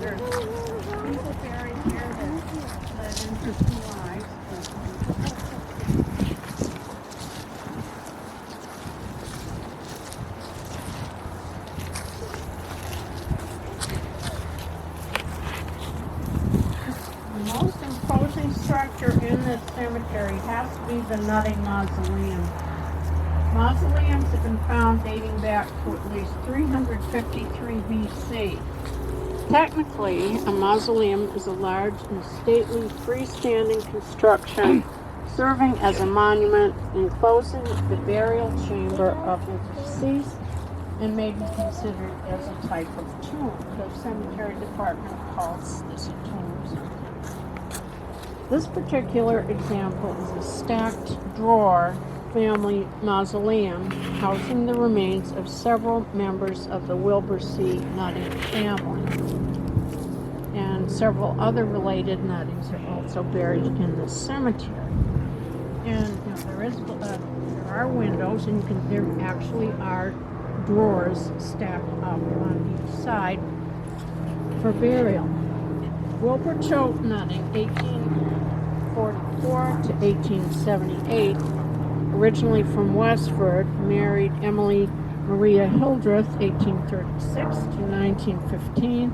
there's people buried here that led interesting lives. The most imposing structure in this cemetery has to be the Nutting Mausoleum. Mausoleums have been found dating back to at least 353 BC. Technically, a mausoleum is a large and stately freestanding construction serving as a monument enclosing the burial chamber of the deceased and may be considered as a type of tomb. The cemetery department calls this a tomb. This particular example is a stacked drawer family mausoleum housing the remains of several members of the Wilbur C. Nutting family. And several other related Nuttings are also buried in this cemetery. And there are windows, and there actually are drawers stacked up on each side for burial. Wilbur Choate Nutting, 1844 to 1878, originally from Westford, married Emily Maria Hildreth, 1836 to 1915,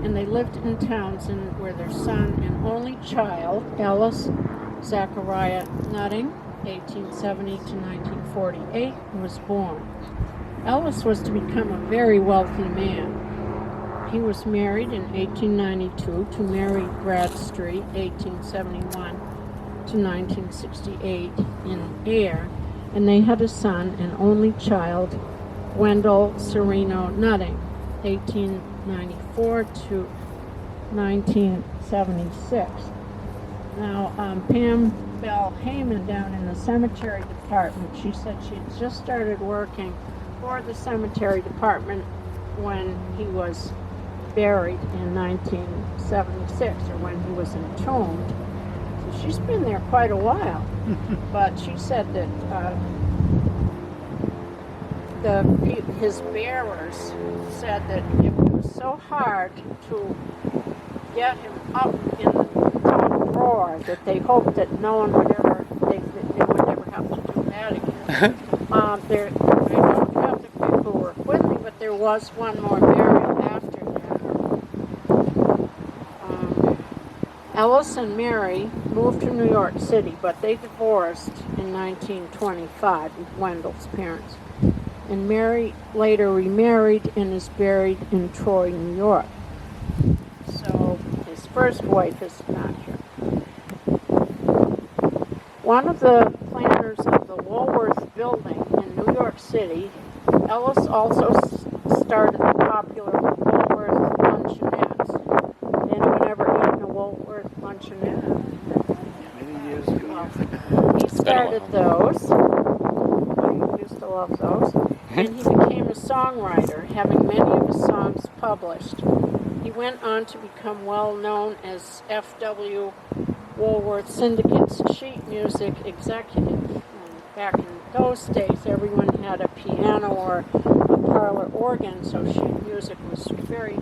and they lived in Townsend, where their son and only child, Ellis Zachariah Nutting, 1870 to 1948, was born. Ellis was to become a very wealthy man. He was married in 1892 to Mary Bradstreet, 1871 to 1968 in Ayr, and they had a son and only child, Wendell Sereno Nutting, 1894 to 1976. Now, Pam Bell Heyman down in the cemetery department, she said she had just started working for the cemetery department when he was buried in 1976, or when he was entombed. She's been there quite a while, but she said that his bearers said that it was so hard to get him up in the top drawer that they hoped that no one would ever, they would never have to do that again. I don't have the paperwork with me, but there was one more burial after that. Ellis and Mary moved to New York City, but they divorced in 1925 with Wendell's parents. And Mary later remarried and is buried in Troy, New York. So his first wife is not here. One of the planners of the Woolworth building in New York City, Ellis also started the popular Woolworth luncheonettes. Anyone ever eaten a Woolworth luncheonette? Many years ago. He started those. I used to love those. And he became a songwriter, having many of his songs published. He went on to become well known as F.W. Woolworth Syndicate's sheet music executive. And back in those days, everyone had a piano or a parlor organ, so sheet music was very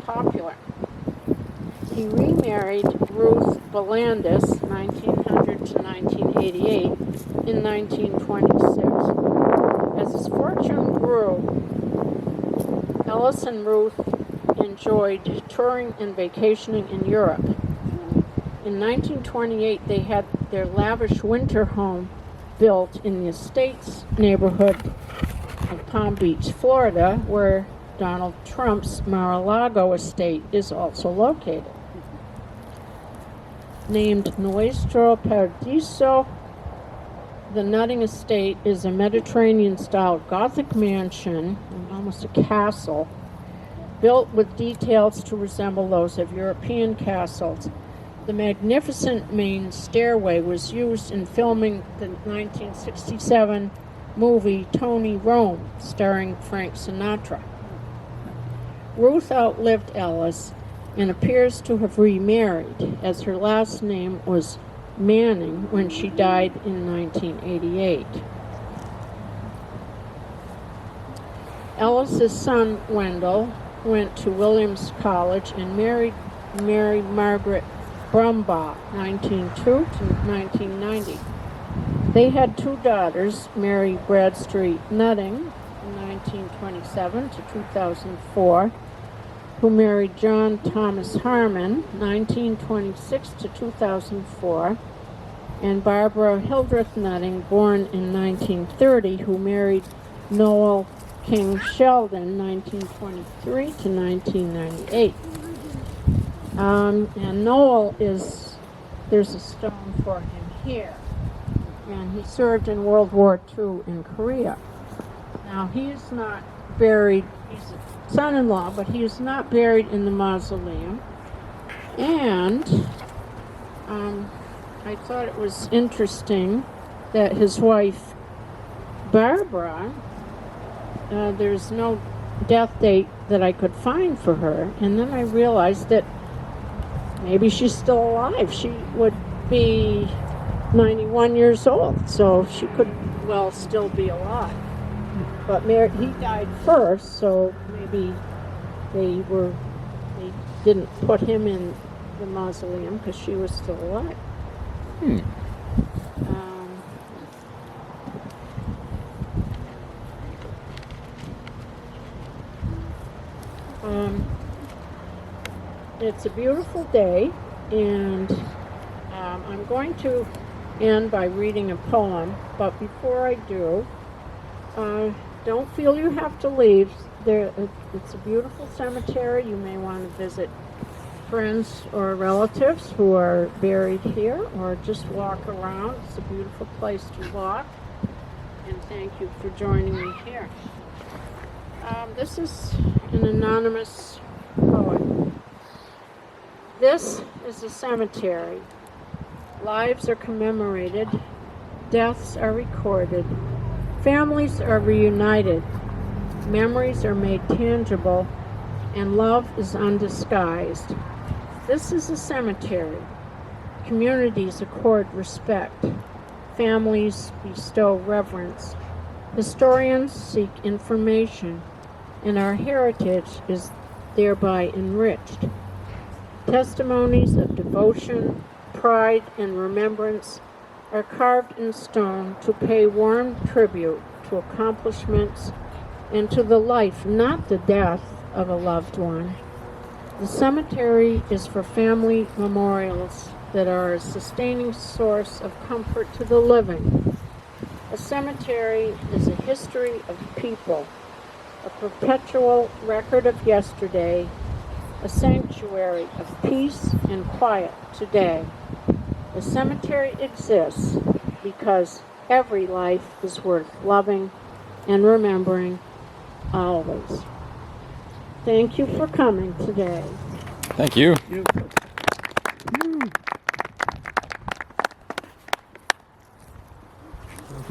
popular. He remarried Ruth Belandis, 1900 to 1988, in 1926. As his fortune grew, Ellis and Ruth enjoyed touring and vacationing in Europe. In 1928, they had their lavish winter home built in the Estates neighborhood of Palm Beach, Florida, where Donald Trump's Mar-a-Lago estate is also located. Named Nuestro Paradiso, the Nutting Estate is a Mediterranean-style Gothic mansion, almost a castle, built with details to resemble those of European castles. The magnificent main stairway was used in filming the 1967 movie Tony Rome, starring Frank Sinatra. Ruth outlived Ellis and appears to have remarried, as her last name was Manning when she died in 1988. Ellis's son, Wendell, went to Williams College and married Mary Margaret Brumbaugh, 1902 to 1990. They had 2 daughters, Mary Bradstreet Nutting, 1927 to 2004, who married John Thomas Harmon, 1926 to 2004, and Barbara Hildreth Nutting, born in 1930, who married Noel King Sheldon, 1923 to 1998. And Noel there's a stone for him here. And he served in World War II in Korea. Now, he's not buried, he's a son-in-law, but he is not buried in the mausoleum. And I thought it was interesting that his wife, Barbara, there's no death date that I could find for her. And then I realized that maybe she's still alive. She would be 91 years old, so she could well still be alive. But he died first, so maybe they didn't put him in the mausoleum because she was still alive. It's a beautiful day, and I'm going to end by reading a poem, but before I do, don't feel you have to leave. It's a beautiful cemetery. You may want to visit friends or relatives who are buried here, or just walk around. It's a beautiful place to walk, and thank you for joining me here. This is an anonymous poet. This is a cemetery. Lives are commemorated, deaths are recorded, families are reunited, memories are made tangible, and love is undisguised. This is a cemetery. Communities accord respect, families bestow reverence, historians seek information, and our heritage is thereby enriched. Testimonies of devotion, pride, and remembrance are carved in stone to pay warm tribute to accomplishments and to the life, not the death, of a loved one. The cemetery is for family memorials that are a sustaining source of comfort to the living. A cemetery is a history of people, a perpetual record of yesterday, a sanctuary of peace and quiet today. The cemetery exists because every life is worth loving and remembering always. Thank you for coming today. Thank you. You.